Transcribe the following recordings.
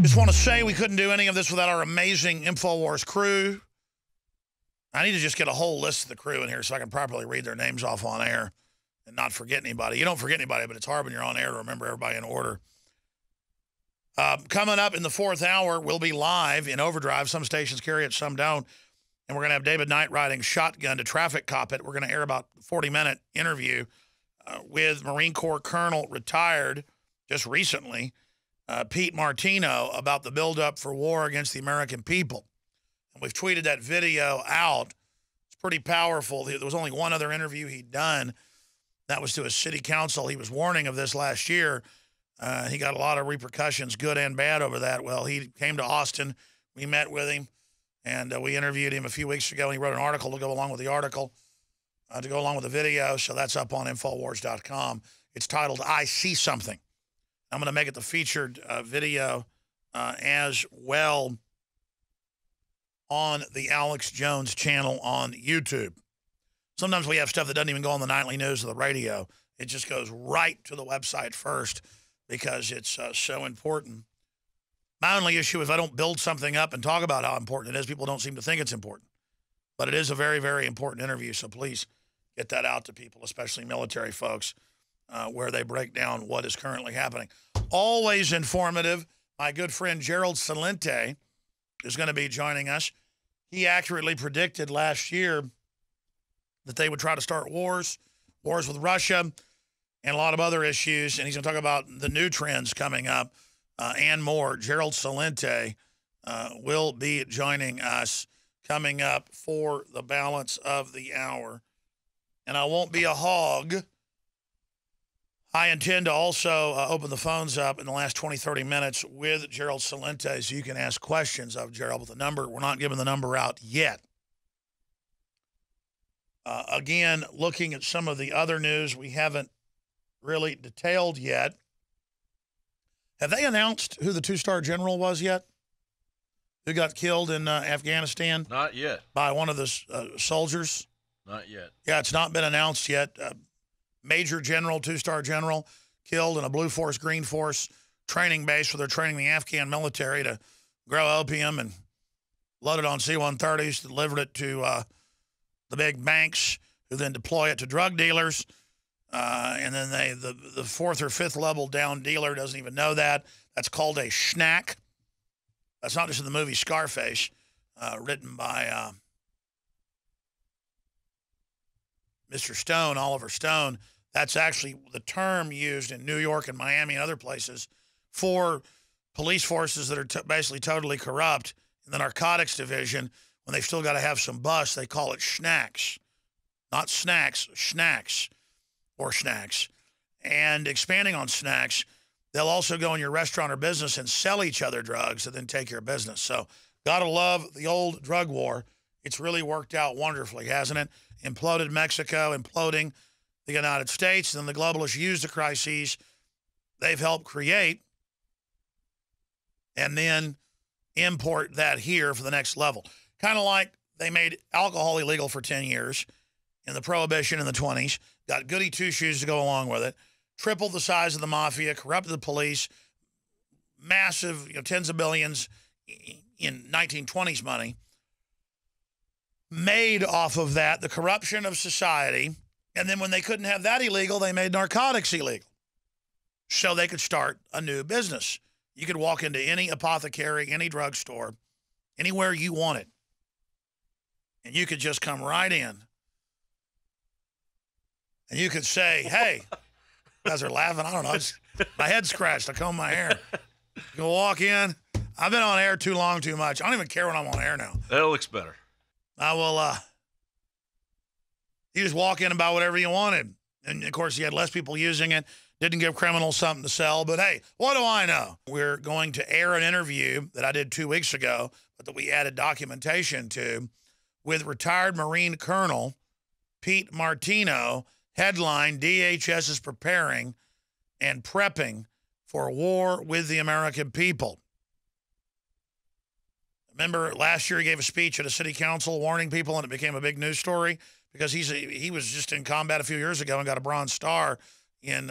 Just want to say we couldn't do any of this without our amazing InfoWars crew. I need to just get a whole list of the crew in here so I can properly read their names off on air and not forget anybody. You don't forget anybody, but it's hard when you're on air to remember everybody in order. Coming up in the fourth hour, we'll be live in overdrive. Some stations carry it, some don't. And we're going to have David Knight riding shotgun to traffic cop it. We're going to air about a 40-minute interview with Marine Corps Colonel retired just recently, Pete Martino, about the buildup for war against the American people. And we've tweeted that video out. It's pretty powerful. There was only one other interview he'd done. That was to a city council. He was warning of this last year. He got a lot of repercussions, good and bad, over that. Well, he came to Austin. We met with him, and we interviewed him a few weeks ago. And he wrote an article to go along with the article, to go along with the video. So that's up on Infowars.com. It's titled, I See Something. I'm going to make it the featured video as well on the Alex Jones channel on YouTube. Sometimes we have stuff that doesn't even go on the nightly news or the radio. It just goes right to the website first because it's so important. My only issue is if I don't build something up and talk about how important it is, people don't seem to think it's important. But it is a very, very important interview, so please get that out to people, especially military folks, where they break down what is currently happening. Always informative. My good friend Gerald Celente is going to be joining us. He accurately predicted last year that they would try to start wars with Russia, and a lot of other issues. And he's going to talk about the new trends coming up and more. Gerald Celente will be joining us coming up for the balance of the hour. And I won't be a hog. I intend to also open the phones up in the last 20, 30 minutes with Gerald Celente so you can ask questions of Gerald with the number. We're not giving the number out yet. Again, looking at some of the other news we haven't really detailed yet. Have they announced who the two-star general was yet? Who got killed in Afghanistan? Not yet. By one of the soldiers? Not yet. Yeah, it's not been announced yet. Major general, two-star general, killed in a Blue Force, Green Force training base where they're training the Afghan military to grow opium and load it on C-130s, delivered it to the big banks, who then deploy it to drug dealers. And then the fourth or fifth level down dealer doesn't even know that. That's called a schnack. That's not just in the movie Scarface, written by Mr. Stone, Oliver Stone. That's actually the term used in New York and Miami and other places for police forces that are basically totally corrupt. In the narcotics division, when they've still got to have some bust, they call it schnacks. Not snacks, schnacks or snacks. And expanding on snacks, they'll also go in your restaurant or business and sell each other drugs and then take your business. So gotta love the old drug war. It's really worked out wonderfully, hasn't it? Imploded Mexico, imploding the United States, and then the globalists use the crises they've helped create and then import that here for the next level. Kind of like they made alcohol illegal for 10 years in the Prohibition in the 20s, got goody two-shoes to go along with it, tripled the size of the mafia, corrupted the police, massive, tens of billions in 1920s money, made off of that the corruption of society. And then when they couldn't have that illegal, they made narcotics illegal so they could start a new business. You could walk into any apothecary, any drugstore, anywhere you wanted, and you could just come right in. And you could say, hey, you guys are laughing. I don't know. My head's scratched. I comb my hair. You can walk in. I've been on air too long, too much. I don't even care when I'm on air now. That looks better. I will, you just walk in and buy whatever you wanted. And, of course, you had less people using it. Didn't give criminals something to sell. But, hey, what do I know? We're going to air an interview that I did 2 weeks ago, but that we added documentation to, with retired Marine Colonel Pete Martino. Headline, DHS is preparing and prepping for war with the American people. Remember, last year he gave a speech at a city council warning people, and it became a big news story because he was just in combat a few years ago and got a Bronze Star in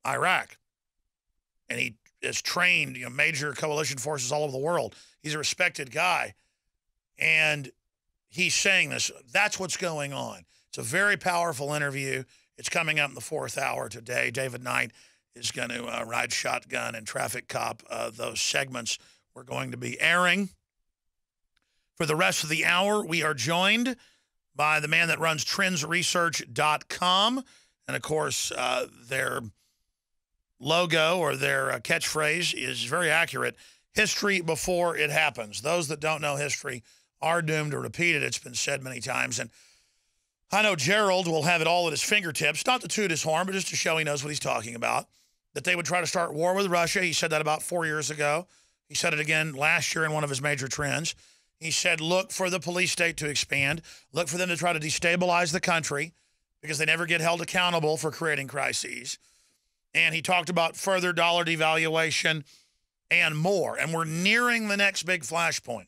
Iraq. And he has trained, major coalition forces all over the world. He's a respected guy. And he's saying this. That's what's going on. It's a very powerful interview. It's coming up in the 4th hour today. David Knight is going to ride shotgun and traffic cop those segments we're going to be airing. For the rest of the hour, we are joined by the man that runs TrendsResearch.com. And, of course, their logo or their catchphrase is very accurate. History before it happens. Those that don't know history are doomed to repeat it. It's been said many times. And I know Gerald will have it all at his fingertips, not to toot his horn, but just to show he knows what he's talking about, that they would try to start war with Russia. He said that about 4 years ago. He said it again last year in one of his major trends. He said, look for the police state to expand. Look for them to try to destabilize the country because they never get held accountable for creating crises. And he talked about further dollar devaluation and more. And we're nearing the next big flashpoint.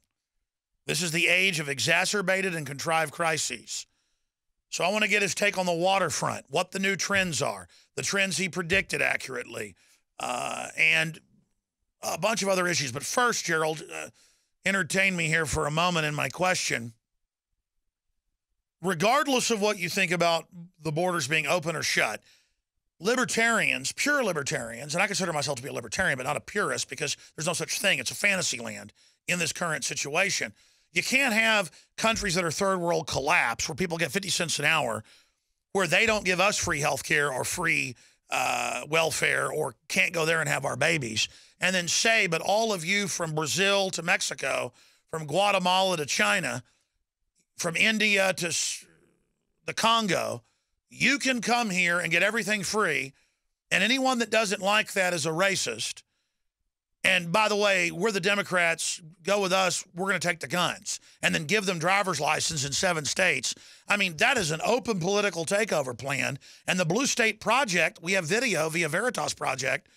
This is the age of exacerbated and contrived crises. So I want to get his take on the waterfront, what the new trends are, the trends he predicted accurately, and a bunch of other issues. But first, Gerald, entertain me here for a moment in my question. Regardless of what you think about the borders being open or shut, libertarians, pure libertarians, and I consider myself to be a libertarian, but not a purist because there's no such thing. It's a fantasy land in this current situation. You can't have countries that are third world collapse where people get 50 cents an hour, where they don't give us free health care or free welfare or can't go there and have our babies, and then say, but all of you from Brazil to Mexico, from Guatemala to China, from India to the Congo, you can come here and get everything free, and anyone that doesn't like that is a racist. And by the way, we're the Democrats. Go with us. We're going to take the guns and then give them driver's license in 7 states. I mean, that is an open political takeover plan. And the Blue State Project, we have video via Veritas Project.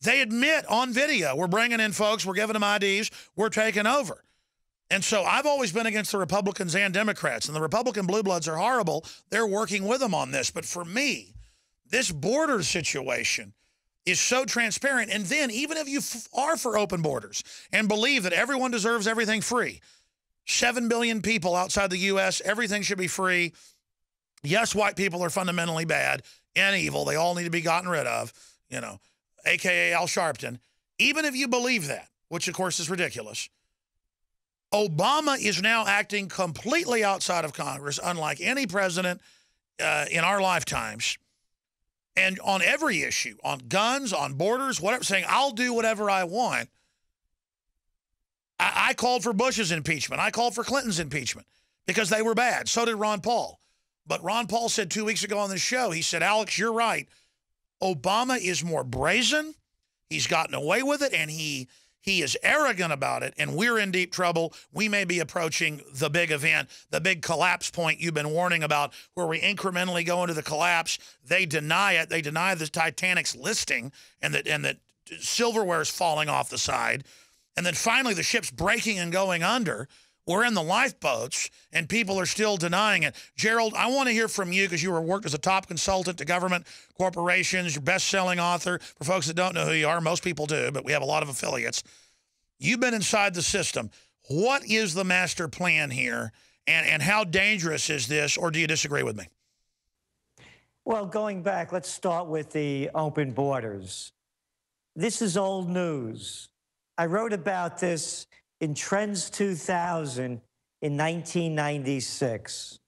They admit on video, we're bringing in folks, we're giving them IDs, we're taking over. And so I've always been against the Republicans and Democrats, and the Republican blue bloods are horrible. They're working with them on this. But for me, this border situation is so transparent. And then even if you are for open borders and believe that everyone deserves everything free, 7 billion people outside the U.S., everything should be free. Yes, white people are fundamentally bad and evil. They all need to be gotten rid of, a.k.a. Al Sharpton. Even if you believe that, which of course is ridiculous, Obama is now acting completely outside of Congress, unlike any president in our lifetimes. And on every issue, on guns, on borders, whatever, saying, I'll do whatever I want. I called for Bush's impeachment. I called for Clinton's impeachment because they were bad. So did Ron Paul. But Ron Paul said 2 weeks ago on the show, he said, Alex, you're right. Obama is more brazen. He's gotten away with it, and he is arrogant about it, and we're in deep trouble. We may be approaching the big event, the big collapse point you've been warning about, where we incrementally go into the collapse. They deny it. They deny the Titanic's listing and that silverware is falling off the side. And then finally the ship's breaking and going under. We're in the lifeboats, and people are still denying it. Gerald, I want to hear from you because you worked as a top consultant to government corporations, your best-selling author. For folks that don't know who you are, most people do, but we have a lot of affiliates. You've been inside the system. What is the master plan here, and how dangerous is this, or do you disagree with me? Well, going back, let's start with the open borders. This is old news. I wrote about this in Trends 2000 in 1996,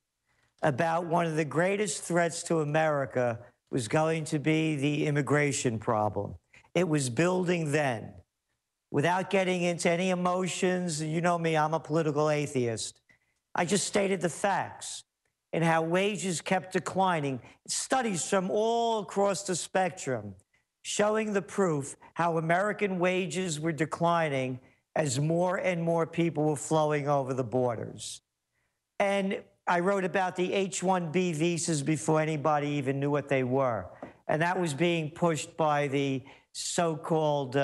about one of the greatest threats to America was going to be the immigration problem. It was building then. Without getting into any emotions, you know me, I'm a political atheist. I just stated the facts and how wages kept declining. Studies from all across the spectrum showing the proof how American wages were declining as more and more people were flowing over the borders. And I wrote about the H-1B visas before anybody even knew what they were. And that was being pushed by the so-called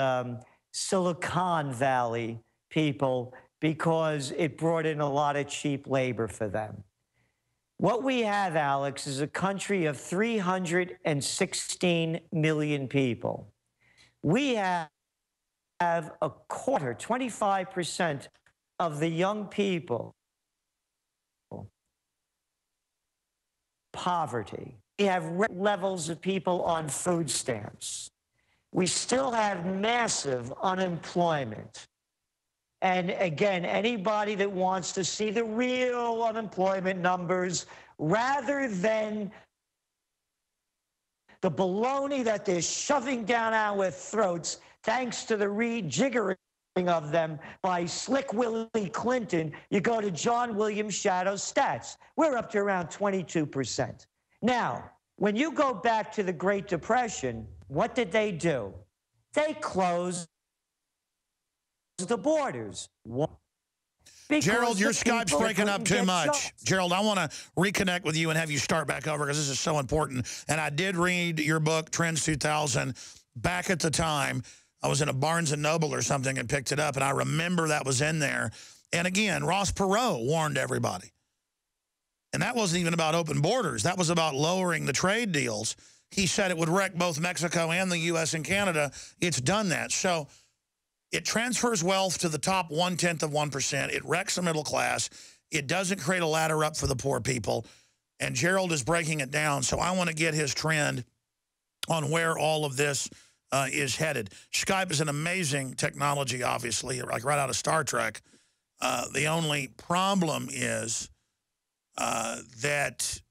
Silicon Valley people because it brought in a lot of cheap labor for them. What we have, Alex, is a country of 316 million people. We have have a quarter, 25% of the young people poverty. We have levels of people on food stamps. We still have massive unemployment. And again, anybody that wants to see the real unemployment numbers rather than the baloney that they're shoving down our throats, thanks to the rejiggering of them by Slick Willie Clinton, you go to John Williams Shadow stats. We're up to around 22%. Now, when you go back to the Great Depression, what did they do? They closed the borders. Gerald, your Skype's breaking up too much. Gerald, I want to reconnect with you and have you start back over because this is so important. And I did read your book, Trends 2000, back at the time. I was in a Barnes & Noble or something and picked it up, and I remember that was in there. And again, Ross Perot warned everybody. And that wasn't even about open borders. That was about lowering the trade deals. He said it would wreck both Mexico and the U.S. and Canada. It's done that. So it transfers wealth to the top 1/10 of 1%. It wrecks the middle class. It doesn't create a ladder up for the poor people. And Gerald is breaking it down. So I want to get his trend on where all of this is headed. Skype is an amazing technology, obviously, like right out of Star Trek. The only problem is that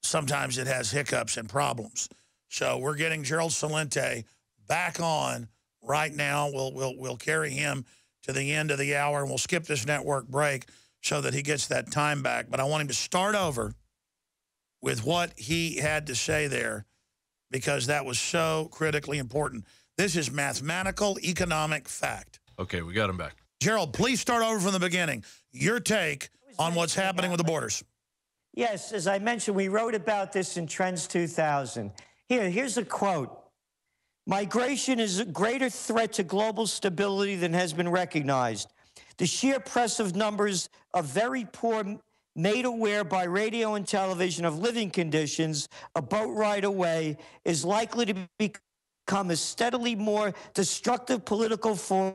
sometimes it has hiccups and problems. So we're getting Gerald Celente back on right now. We'll carry him to the end of the hour, and we'll skip this network break so that he gets that time back. But I want him to start over with what he had to say there, because that was so critically important. This is mathematical, economic fact. Okay, we got him back. Gerald, please start over from the beginning. Your take on what's happening with the borders. Yes, as I mentioned, we wrote about this in Trends 2000. Here's a quote. Migration is a greater threat to global stability than has been recognized. The sheer press of numbers of very poor made aware by radio and television of living conditions a boat ride away is likely to become a steadily more destructive political force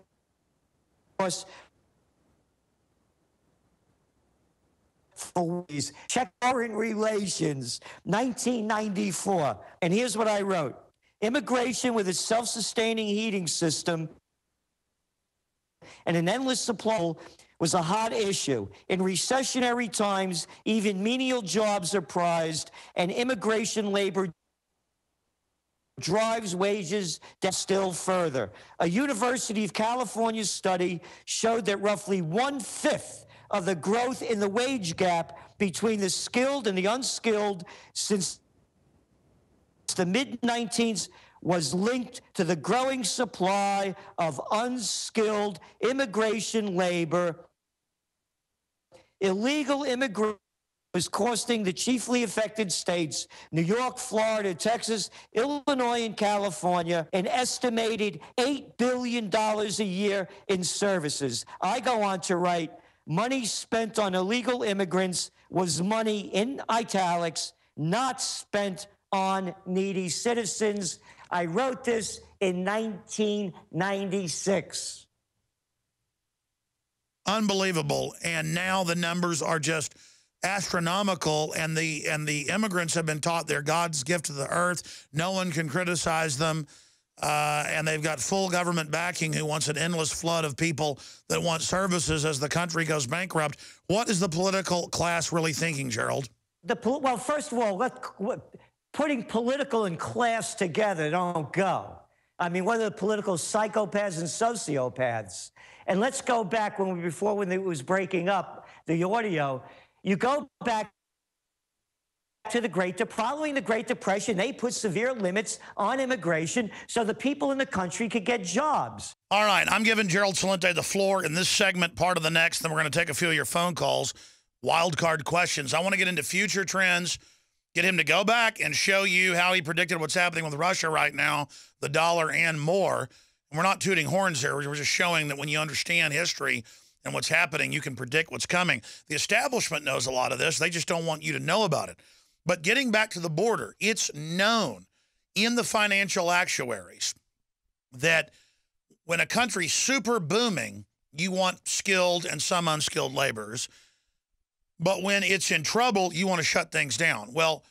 for check foreign relations, 1994. And here's what I wrote. Immigration with its self-sustaining heating system and an endless supply was a hot issue. In recessionary times, even menial jobs are prized, and immigration labor drives wages down still further. A University of California study showed that roughly 1/5 of the growth in the wage gap between the skilled and the unskilled since the mid-19th was linked to the growing supply of unskilled immigration labor. Illegal immigration was costing the chiefly affected states, New York, Florida, Texas, Illinois, and California, an estimated $8 billion a year in services. I go on to write, money spent on illegal immigrants was money in italics, not spent on needy citizens. I wrote this in 1996. Unbelievable. And now the numbers are just astronomical, and the immigrants have been taught they're God's gift to the earth. No one can criticize them. And they've got full government backing who wants an endless flood of people that want services as the country goes bankrupt. What is the political class really thinking, Gerald? Well, first of all, putting political and class together don't go. I mean, what are the political psychopaths and sociopaths? And let's go back before when it was breaking up, the audio. You go back to following the Great Depression, they put severe limits on immigration so the people in the country could get jobs. All right, I'm giving Gerald Celente the floor in this segment, part of the next. Then we're going to take a few of your phone calls, wild card questions. I want to get into future trends, get him to go back and show you how he predicted what's happening with Russia right now, the dollar, and more. And we're not tooting horns here. We're just showing that when you understand history and what's happening, you can predict what's coming. The establishment knows a lot of this. They just don't want you to know about it. But getting back to the border, it's known in the financial actuaries that when a country's super booming, you want skilled and some unskilled laborers. But when it's in trouble, you want to shut things down. Well,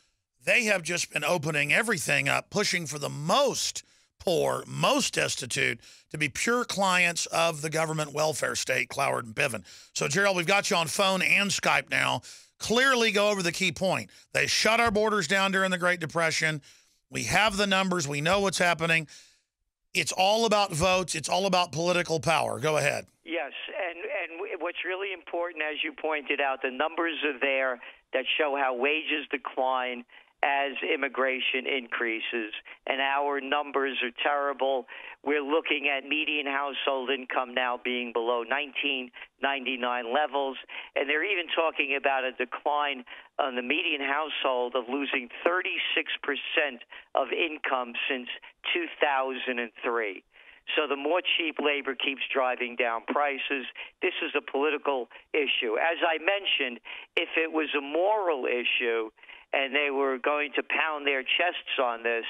they have just been opening everything up, pushing for the most poor, most destitute to be pure clients of the government welfare state, Cloward and Piven. So, Gerald, we've got you on phone and Skype now. Clearly go over the key point. They shut our borders down during the Great Depression. We have the numbers. We know what's happening. It's all about votes. It's all about political power. Go ahead. Yes, and what's really important, as you pointed out, the numbers are there that show how wages decline as immigration increases, and our numbers are terrible. We're looking at median household income now being below 1999 levels, and they're even talking about a decline on the median household of losing 36% of income since 2003. So the more cheap labor keeps driving down prices. This is a political issue. As I mentioned, if it was a moral issue, and they were going to pound their chests on this.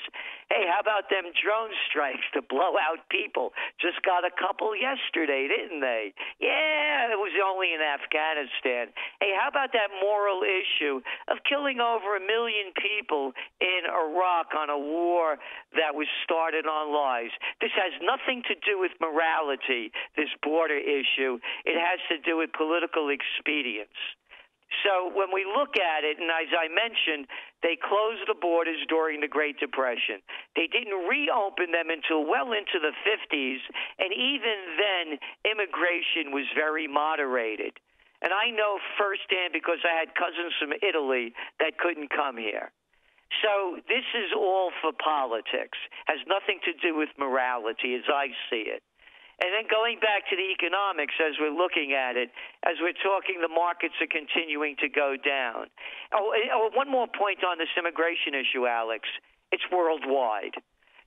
Hey, how about them drone strikes to blow out people? Just got a couple yesterday, didn't they? Yeah, it was only in Afghanistan. Hey, how about that moral issue of killing over 1 million people in Iraq on a war that was started on lies? This has nothing to do with morality, this border issue. It has to do with political expedience. So when we look at it, and as I mentioned, they closed the borders during the Great Depression. They didn't reopen them until well into the 50s, and even then, immigration was very moderated. And I know firsthand because I had cousins from Italy that couldn't come here. So this is all for politics, has nothing to do with morality as I see it. And then going back to the economics as we're looking at it, as we're talking, the markets are continuing to go down. One more point on this immigration issue, Alex. It's worldwide.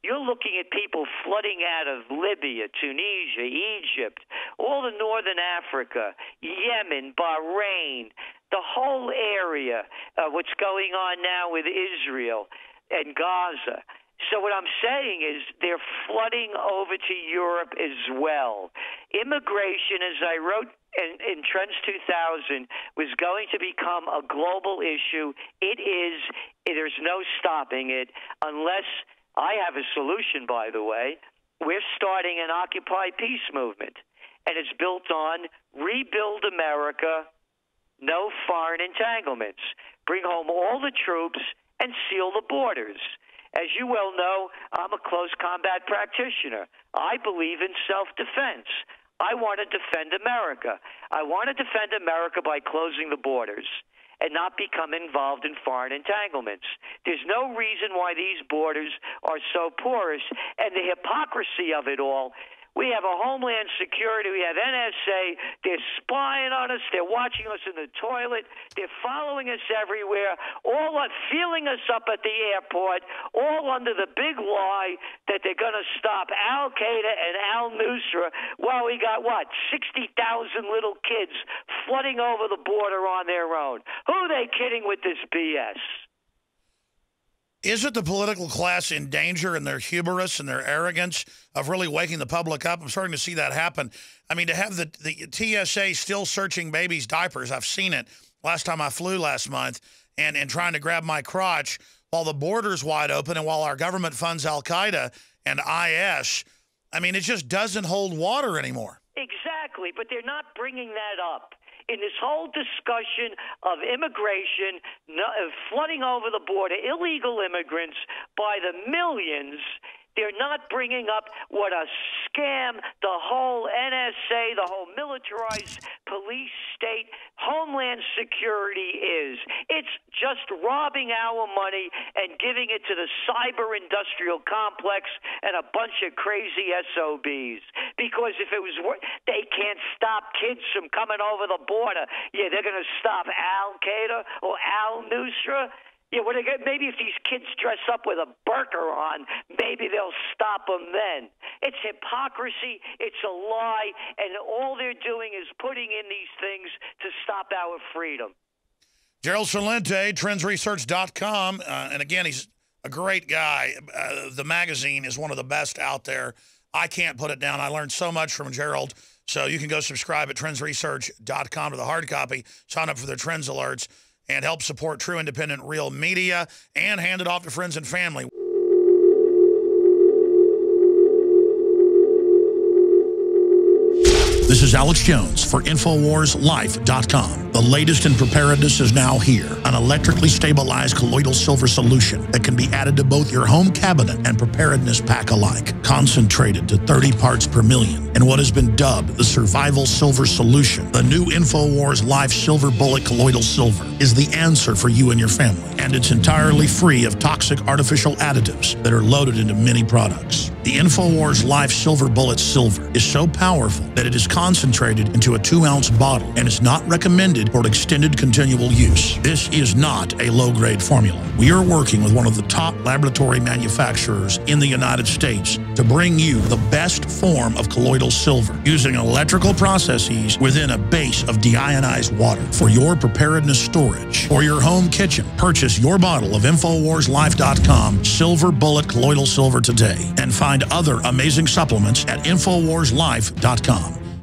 You're looking at people flooding out of Libya, Tunisia, Egypt, all of northern Africa, Yemen, Bahrain, the whole area, what's going on now with Israel and Gaza. So what I'm saying is they're flooding over to Europe as well. Immigration, as I wrote in Trends 2000, was going to become a global issue. It is. There's no stopping it unless I have a solution, by the way. We're starting an Occupy Peace movement, and it's built on rebuild America, no foreign entanglements, bring home all the troops, and seal the borders. As you well know, I'm a close combat practitioner. I believe in self-defense. I want to defend America. I want to defend America by closing the borders and not become involved in foreign entanglements. There's no reason why these borders are so porous, and the hypocrisy of it all. We have a Homeland Security. We have NSA. They're spying on us. They're watching us in the toilet. They're following us everywhere, all feeling us up at the airport, all under the big lie that they're going to stop Al-Qaeda and al-Nusra. Well, we got, 60,000 little kids flooding over the border on their own. Who are they kidding with this BS? Isn't the political class in danger in their hubris and their arrogance of really waking the public up? I'm starting to see that happen. I mean, to have the TSA still searching babies' diapers, I've seen it last time I flew last month, and trying to grab my crotch while the border's wide open and while our government funds Al-Qaeda and IS. I mean, it just doesn't hold water anymore. Exactly, but they're not bringing that up. In this whole discussion of immigration, flooding over the border, illegal immigrants by the millions, they're not bringing up what a scam the whole NSA, the whole militarized police state, Homeland Security is. It's just robbing our money and giving it to the cyber-industrial complex and a bunch of crazy SOBs. Because if it was, they can't stop kids from coming over the border. Yeah, they're going to stop Al-Qaeda or al-Nusra. Yeah, maybe if these kids dress up with a burqa on, maybe they'll stop them then. It's hypocrisy. It's a lie. And all they're doing is putting in these things to stop our freedom. Gerald Celente, TrendsResearch.com. And again, he's a great guy. The magazine is one of the best out there. I can't put it down. I learned so much from Gerald. So you can go subscribe at TrendsResearch.com to the hard copy, sign up for their Trends Alerts, and help support true, independent, real media, and hand it off to friends and family. This is Alex Jones for InfoWarsLife.com. The latest in preparedness is now here. An electrically stabilized colloidal silver solution that can be added to both your home cabinet and preparedness pack alike. Concentrated to 30 parts per million in what has been dubbed the survival silver solution. The new InfoWars Life Silver Bullet Colloidal Silver is the answer for you and your family. And it's entirely free of toxic artificial additives that are loaded into many products. The InfoWars Life Silver Bullet Silver is so powerful that it is concentrated into a 2-ounce bottle and is not recommended for extended continual use. This is not a low-grade formula. We are working with one of the top laboratory manufacturers in the United States to bring you the best form of colloidal silver using electrical processes within a base of deionized water for your preparedness storage or your home kitchen. Purchase your bottle of InfoWarsLife.com Silver Bullet Colloidal Silver today and find other amazing supplements at InfoWarsLife.com.